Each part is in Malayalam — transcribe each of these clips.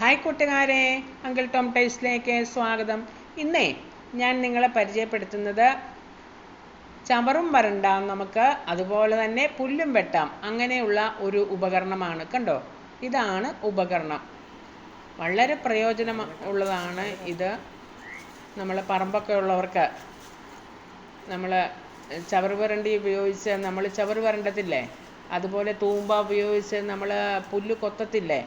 ഹായ് കൂട്ടുകാരെ, അങ്കിൾ ടോം ടൈസിലേക്ക് സ്വാഗതം. ഇന്നേ ഞാൻ നിങ്ങളെ പരിചയപ്പെടുത്തുന്നത് ചവറും വരണ്ടാം നമുക്ക്, അതുപോലെ തന്നെ പുല്ലും വെട്ടാം, അങ്ങനെയുള്ള ഒരു ഉപകരണമാണ്. കണ്ടോ, ഇതാണ് ഉപകരണം. വളരെ പ്രയോജനം ഉള്ളതാണ് ഇത്. നമ്മൾ പറമ്പൊക്കെ ഉള്ളവർക്ക് നമ്മൾ ചവറ് വരണ്ടി ഉപയോഗിച്ച് നമ്മൾ ചവറ് വരണ്ടത്തില്ലേ, അതുപോലെ തൂമ്പ ഉപയോഗിച്ച് നമ്മൾ പുല്ല് കൊത്തത്തില്ലേ,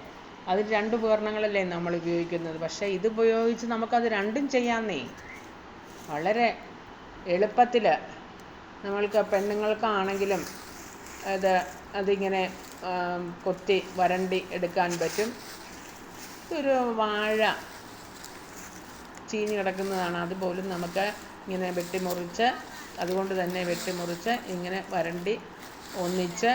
അതിൽ രണ്ട് ഉപകരണങ്ങളല്ലേ നമ്മൾ ഉപയോഗിക്കുന്നത്. പക്ഷേ ഇത് ഉപയോഗിച്ച് നമുക്കത് രണ്ടും ചെയ്യാമെന്നേ. വളരെ എളുപ്പത്തിൽ നമ്മൾക്ക് പെണ്ണുങ്ങൾക്കാണെങ്കിലും അതിങ്ങനെ കൊത്തി വരണ്ടി എടുക്കാൻ പറ്റും. ഇതൊരു വാഴ ചീഞ്ഞ് കിടക്കുന്നതാണ്, അതുപോലും നമുക്ക് ഇങ്ങനെ വെട്ടിമുറിച്ച്, അതുകൊണ്ട് തന്നെ വെട്ടിമുറിച്ച് ഇങ്ങനെ വരണ്ടി ഒന്നിച്ച്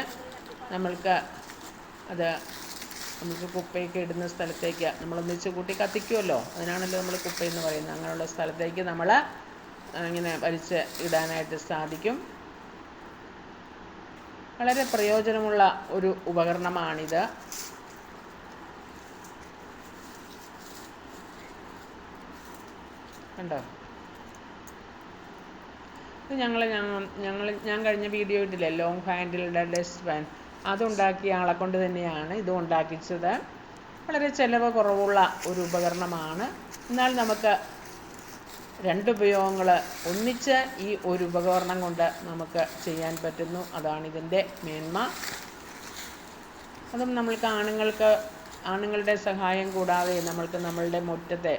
നമുക്ക് കുപ്പയൊക്കെ ഇടുന്ന സ്ഥലത്തേക്ക് നമ്മളൊന്നിച്ച് കൂട്ടി കത്തിക്കുമല്ലോ, അതിനാണല്ലോ നമ്മൾ കുപ്പയെന്ന് പറയുന്നത്. അങ്ങനെയുള്ള സ്ഥലത്തേക്ക് നമ്മൾ ഇങ്ങനെ വലിച്ച് ഇടാനായിട്ട് സാധിക്കും. വളരെ പ്രയോജനമുള്ള ഒരു ഉപകരണമാണിത്. കണ്ടോ, ഇത് ഞാൻ കഴിഞ്ഞ വീഡിയോ ഇട്ടില്ലേ, ലോങ് ഹാൻഡിൽഡ് ഡസ്റ്റ് പാൻ, അതുണ്ടാക്കിയ ആളെ കൊണ്ട് തന്നെയാണ് ഇതും ഉണ്ടാക്കിച്ചത്. വളരെ ചിലവ് കുറവുള്ള ഒരു ഉപകരണമാണ്. എന്നാൽ നമുക്ക് രണ്ടുപയോഗങ്ങൾ ഒന്നിച്ച് ഈ ഒരു ഉപകരണം കൊണ്ട് നമുക്ക് ചെയ്യാൻ പറ്റുന്നു. അതാണ് ഇതിൻ്റെ മേന്മ. അതും നമ്മൾക്ക് ആണുങ്ങളുടെ സഹായം കൂടാതെ നമ്മൾക്ക് നമ്മളുടെ മുറ്റത്തെ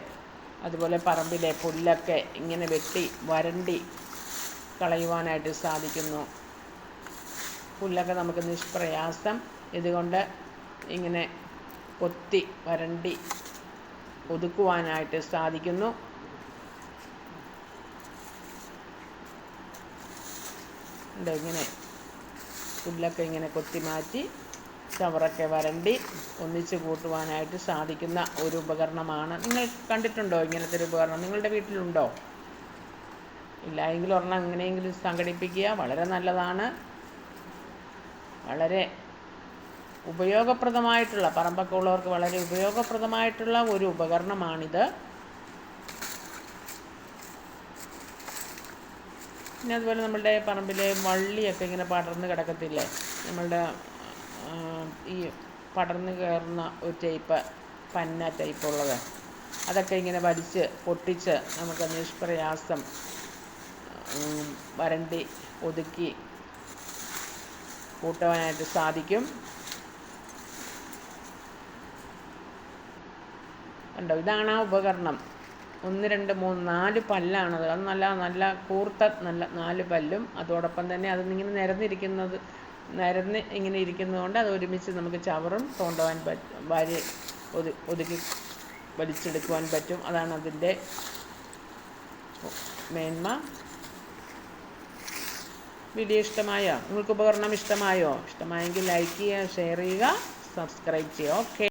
അതുപോലെ പറമ്പിലെ പുല്ലൊക്കെ ഇങ്ങനെ വെട്ടി വരണ്ടി കളയുവാനായിട്ട് സാധിക്കുന്നു. പുല്ലൊക്കെ നമുക്ക് നിഷ്പ്രയാസം ഇതുകൊണ്ട് ഇങ്ങനെ കൊത്തി വരണ്ടി ഒതുക്കുവാനായിട്ട് സാധിക്കുന്നു. ഇങ്ങനെ പുല്ലൊക്കെ ഇങ്ങനെ കൊത്തി മാറ്റി ചവറൊക്കെ വരണ്ടി ഒന്നിച്ച് കൂട്ടുവാനായിട്ട് സാധിക്കുന്ന ഒരു ഉപകരണമാണ്. നിങ്ങൾ കണ്ടിട്ടുണ്ടോ ഇങ്ങനത്തെ ഒരു ഉപകരണം? നിങ്ങളുടെ വീട്ടിലുണ്ടോ? ഇല്ലായെങ്കിൽ ഒരെണ്ണം എങ്ങനെയെങ്കിലും സംഘടിപ്പിക്കുക. വളരെ നല്ലതാണ്. വളരെ ഉപയോഗപ്രദമായിട്ടുള്ള, പറമ്പൊക്കെ ഉള്ളവർക്ക് വളരെ ഉപയോഗപ്രദമായിട്ടുള്ള ഒരു ഉപകരണമാണിത്. പിന്നെ അതുപോലെ നമ്മളുടെ പറമ്പിലെ വള്ളിയൊക്കെ ഇങ്ങനെ പടർന്ന് കിടക്കത്തില്ലേ, നമ്മളുടെ ഈ പടർന്ന് കയറുന്ന ഒരു ടൈപ്പ് പന്ന ടൈപ്പ് ഉള്ളത്, അതൊക്കെ ഇങ്ങനെ വലിച്ച് പൊട്ടിച്ച് നമുക്ക് നിഷ്പ്രയാസം വരണ്ടി ഒതുക്കി കൂട്ടുവാനായിട്ട് സാധിക്കും. കണ്ടോ, ഇതാണ് ആ ഉപകരണം. 1 2 3 4 പല്ലാണത്. അത് നല്ല കൂർത്ത 4 പല്ലും, അതോടൊപ്പം തന്നെ അതിങ്ങനെ നിരന്ന് ഇങ്ങനെ ഇരിക്കുന്നതുകൊണ്ട് അത് ഒരുമിച്ച് നമുക്ക് ചവറും തോണ്ടുവാൻ പറ്റും, ഒതുക്കി വലിച്ചെടുക്കുവാൻ പറ്റും. അതാണ് അതിൻ്റെ മേന്മ. വീഡിയോ ഇഷ്ടമായോ? നിങ്ങൾക്ക് ഉപകരണം ഇഷ്ടമായോ? ഇഷ്ടമായെങ്കിൽ ലൈക്ക് ചെയ്യുക, ഷെയർ ചെയ്യുക, സബ്സ്ക്രൈബ് ചെയ്യുക. ഓക്കെ.